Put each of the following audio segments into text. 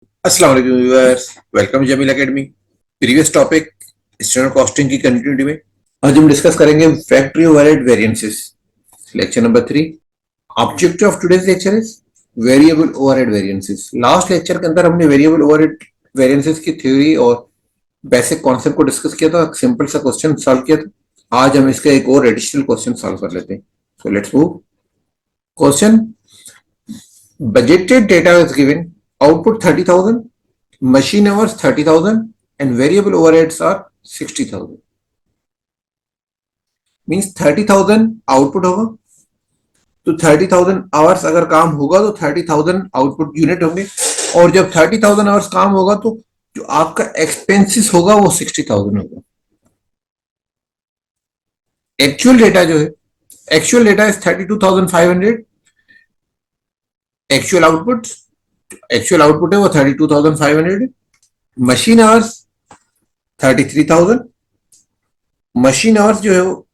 अस्सलाम वालेकुम viewers, welcome Jameel academy. Previous topic standard costing की कंटिन्यूटी में आज हम डिस्कस करेंगे factory overhead variances, lecture number 3। Objective of today's lecture is variable overhead variances. Last lecture के अंदर हमने वेरिएबल ओवरहेड वेरिएंसेस की थ्योरी और बेसिक कॉन्सेप्ट को डिस्कस किया था, सिंपल सा क्वेश्चन सॉल्व किया था। आज हम इसका एक और एडिशनल क्वेश्चन सॉल्व कर लेते हैं। So let's move. Question: budgeted data is given, output 30,000, machine hours 30,000 and variable overheads are 60,000। Means 30,000 output होगा, तो 30,000 आवर्स अगर काम होगा तो 30,000 आउटपुट यूनिट होंगे, और जब 30,000 आवर्स काम होगा तो जो आपका एक्सपेंसिस होगा वो 60,000 होगा। एक्चुअल डेटा जो है, actual data is 32,500, actual output है वो 32,500। Machine hours 33,000। मशीन आवर्स जो है वो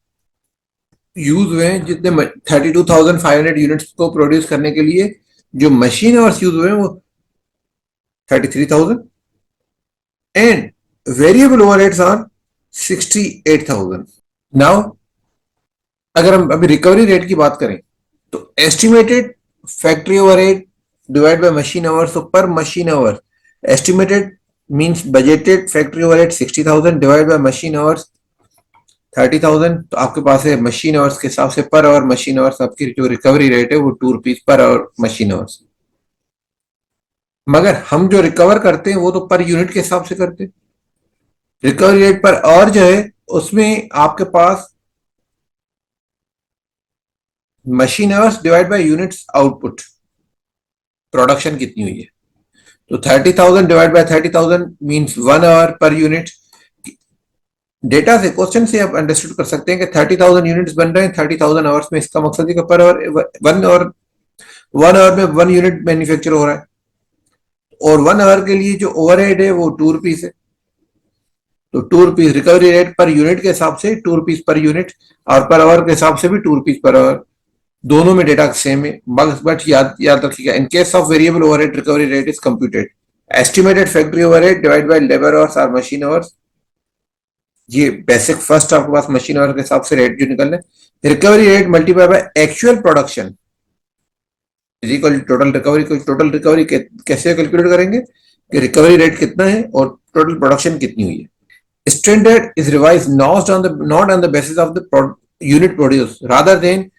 यूज हुए हैं, जितने 32,500 यूनिट्स को प्रोड्यूस करने के लिए जो मशीन आवर्स यूज हुए हैं वो 33,000 and variable overheads are 68,000। Now अगर हम अभी रिकवरी रेट की बात करें तो estimated factory overhead divide by machine hours, तो per machine hour estimated means budgeted factory overhead 60,000 divide by machine hours 30,000। तो आपके पास है मशीन आवर्स के हिसाब से पर आवर मशीन आवर्स आपकी जो रिकवरी रेट है वो 2 rupees per hour machine hours. मगर हम जो रिकवर करते हैं वो तो पर यूनिट के हिसाब से करते हैं। रिकवरी रेट पर आवर जो है उसमें आपके पास machine hours divide by units output, production कितनी हुई है, तो 30,000 डिवाइड बाय 30,000 मींस 1 आवर पर यूनिट। डेटा से, क्वेश्चन से आप अंडरस्टूड कर सकते हैं कि 30,000 यूनिट्स बन रहे हैं 30,000 आवर्स में। इसका मकसद है कि पर आवर 1 आवर में 1 यूनिट मैन्युफैक्चर हो रहा है, और 1 आवर के लिए जो ओवरहेड है वो 2 रुपीज है। तो 2 rupees recovery rate per unit के हिसाब से 2 रुपीज पर यूनिट, और पर आवर के हिसाब से भी 2 रुपीज पर आवर। दोनों में डेटा सेम है, बट याद रखिएगा, in case of variable overhead recovery rate is computed estimated factory overhead divide by labour hours और मशीन आवर्स। ये बेसिक फर्स्ट आपके पास मशीन आवर के हिसाब से रेट जो निकल रहे, recovery rate multiply by actual production is equal total recovery. Total recovery कैसे कैलकुलेट करेंगे कि रिकवरी रेट कितना है और टोटल प्रोडक्शन कितनी हुई है। Standard is revise not on the basis of the unit produce rather than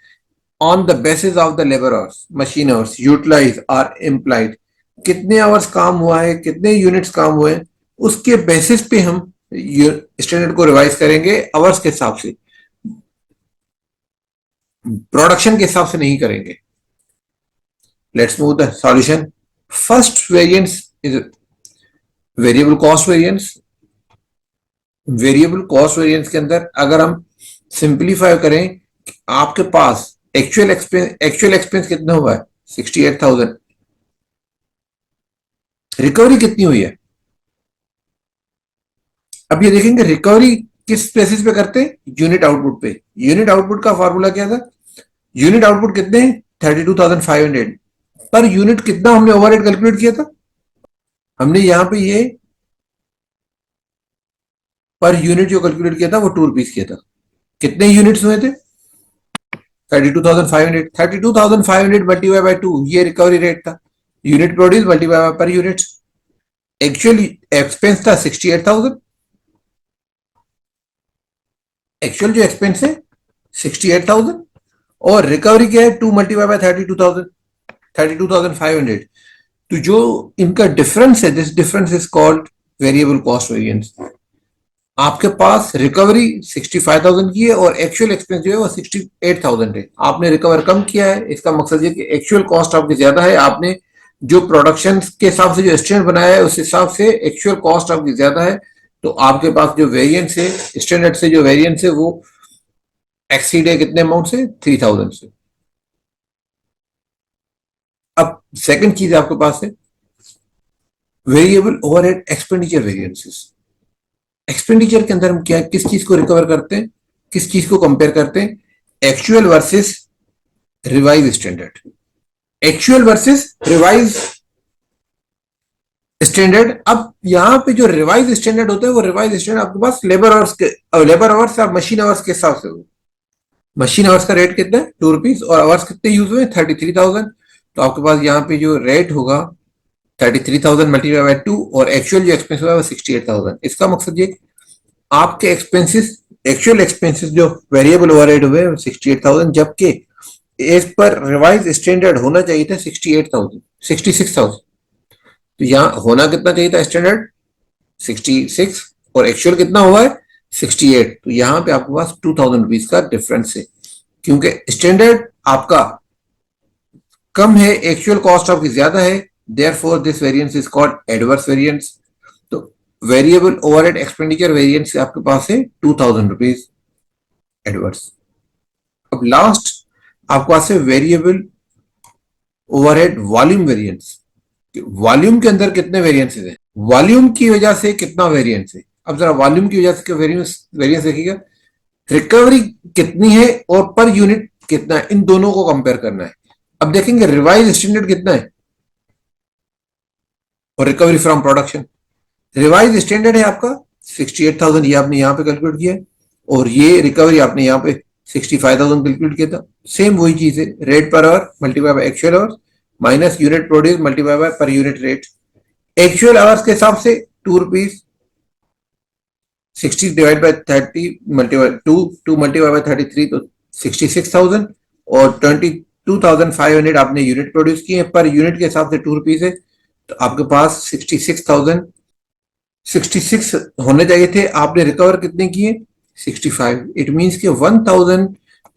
on the basis of the labour hours machine hours utilise और इम्प्लाइड। कितने आवर्स काम हुआ है, कितने यूनिट्स काम हुए हैं, उसके बेसिस पे हम स्टैंडर्ड को रिवाइज करेंगे, आवर्स के हिसाब से, प्रोडक्शन के हिसाब से नहीं करेंगे। Let's move the solution. First variance is variable cost variance. Variable cost variance के अंदर अगर हम सिंप्लीफाई करें, आपके पास एक्चुअल एक्सपेंस कितना हुआ है 68,000, रिकवरी कितनी हुई है। अब ये देखेंगे रिकवरी किस बेसिस पे करते हैं, यूनिट आउटपुट पे। यूनिट आउटपुट का फॉर्मूला क्या था, यूनिट आउटपुट कितने हैं 32,500, पर यूनिट कितना हमने ओवरहेड कैलकुलेट किया था, हमने यहां पे ये पर यूनिट जो कैलकुलेट किया था वो 2 रुपीज किया था। कितने यूनिट्स हुए थे 32,500, 32,500 मल्टीप्लाई बाय 2 ये रिकवरी रेट था, unit produce multiply by per unit. Actually expense था 68,000, एक्चुअल जो एक्सपेंस है 68,000, और रिकवरी क्या है 2 मल्टीप्लाई बाय 32,500। तो जो इनका डिफरेंस है, this difference is called variable cost variance. आपके पास रिकवरी 65,000 की है और एक्चुअल एक्सपेंस जो है वो 68,000 है। आपने रिकवर कम किया है, इसका मकसद ये कि एक्चुअल कॉस्ट आपकी ज्यादा है, आपने जो प्रोडक्शन के हिसाब से जो स्टैंडर्ड बनाया है उस हिसाब से एक्चुअल कॉस्ट आपकी ज्यादा है। तो आपके पास जो वेरिएंस है, स्टैंडर्ड से जो वेरिएंस है वो एक्सीड है कितने अमाउंट से, 3,000 से। अब सेकंड चीज आपके पास है variable overhead expenditure variances. Expenditure के अंदर हम क्या किस चीज को रिकवर करते हैं, किस चीज को कंपेयर करते हैं, actual versus revise standard. Actual versus revise standard, अब यहाँ पे जो रिवाइज स्टैंडर्ड होता है वो रिवाइज स्टैंडर्ड आपके पास लेबर आवर्स और मशीन आवर्स के हिसाब से होगा। मशीन आवर्स का रेट कितना है, ₹2 और आवर्स कितने यूज हुए, 33,000। तो आपके पास यहाँ पे जो रेट होगा 33,000 मल्टीप्लाई बाय 2 और एक्चुअल जो एक्सपेंस होगा वो 68,000। इसका मकसद ये आपके एक्सपेंसेस, एक्चुअल एक्सपेंसेस जो वेरिएबल ओवरहेड हुए 68,000, जबकि एज पर रिवाइज स्टैंडर्ड होना चाहिए था 68,000 66,000। तो यहाँ होना कितना चाहिए था स्टैंडर्ड 66 और एक्चुअल कितना हुआ है 68। तो यहाँ पे आपके पास ₹2,000 का डिफरेंस है, क्योंकि स्टैंडर्ड आपका कम है, एक्चुअल कॉस्ट आपकी ज्यादा है, therefore this variance is called adverse variance. तो वेरिएबल ओवरहेड एक्सपेंडिचर वेरिएंस आपके पास है ₹2,000 एडवर्स। अब लास्ट आपके पास है variable overhead volume variance. Volume के अंदर कितने वेरिएंसेस हैं, वॉल्यूम की वजह से कितना वेरिएंस है। अब जरा वॉल्यूम की वजह से वेरिएंस वेरिएंस देखिएगा, रिकवरी कितनी है और पर यूनिट कितना है, इन दोनों को कंपेयर करना है। अब देखेंगे रिवाइज स्टैंडर्ड कितना है और recovery from production. Revise standard है आपका 68,000, ये आपने यहाँ पे कैलकुलेट किया है, और ये रिकवरी आपने यहाँ पे 65,000 कैलकुलेट किया था। सेम वही चीज है, rate per hour multiply by actual hours minus unit produce multiply by per unit rate. Actual hours के हिसाब से ₹2, 60 divide by 30 multiply 2 multiply by 33 तो 66,000, और 22,500 आपने यूनिट प्रोड्यूस किए हैं, पर यूनिट के हिसाब से ₹2 है। तो आपके पास 66 होने चाहिए थे, आपने रिकवर कितने किए 65। इट मींस कि 1,000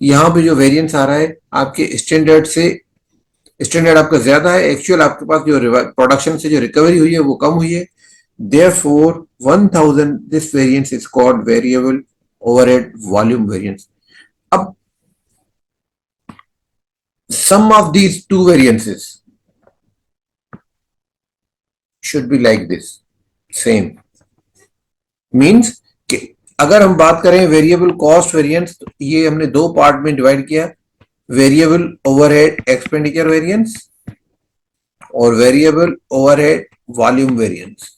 यहाँ पे जो वेरिएंस आ रहा है आपके स्टैंडर्ड से, स्टैंडर्ड आपका ज्यादा है, एक्चुअल आपके पास जो प्रोडक्शन से जो रिकवरी हुई है वो कम हुई है। Therefore 1,000 this variance is called variable overhead volume variance. अब sum of these two variances should be like this, same means कि अगर हम बात करें वेरिएबल कॉस्ट वेरिएंस, तो ये हमने दो पार्ट में डिवाइड किया, वेरिएबल ओवरहेड एक्सपेंडिचर वेरिएंस और variable overhead volume variance.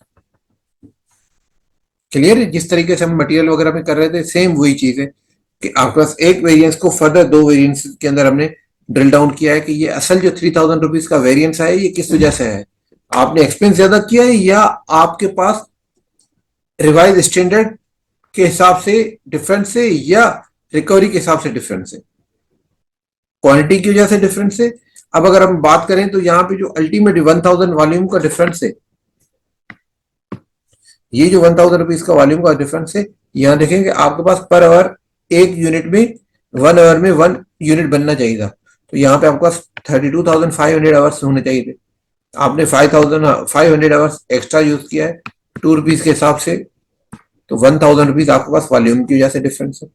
Clear है, जिस तरीके से हम मटेरियल वगैरह में कर रहे थे सेम वही चीज है कि आपके पास एक वेरिएंस को फर्दर दो वेरिएंस के अंदर हमने ड्रिल डाउन किया है कि ये असल जो ₹3,000 का वेरिएंस है ये किस वजह से है, आपने एक्सपेंस ज्यादा किया है या आपके पास रिवाइज स्टैंडर्ड के हिसाब से डिफरेंस है या रिकवरी के हिसाब से डिफरेंस है, क्वांटिटी की वजह से डिफरेंस है। अब अगर हम बात करें तो यहाँ पे जो अल्टीमेट 1,000 वॉल्यूम का डिफरेंस है, ये जो ₹1,000 का वॉल्यूम का डिफरेंस है, यहाँ देखेंगे आपके पास पर आवर एक यूनिट में 1 आवर में 1 यूनिट बनना चाहिए था। तो यहाँ पे आपके पास 32,500 आवर्स होने चाहिए थे, आपने 5,500 आवर्स एक्स्ट्रा यूज किया है ₹2 के हिसाब से। तो ₹1,000 आपके पास वॉल्यूम की वजह से डिफरेंस है।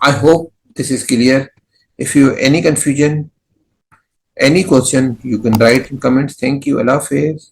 I hope this is clear. If you any confusion, any question, you can write in comments. Thank you. Allah Hafiz.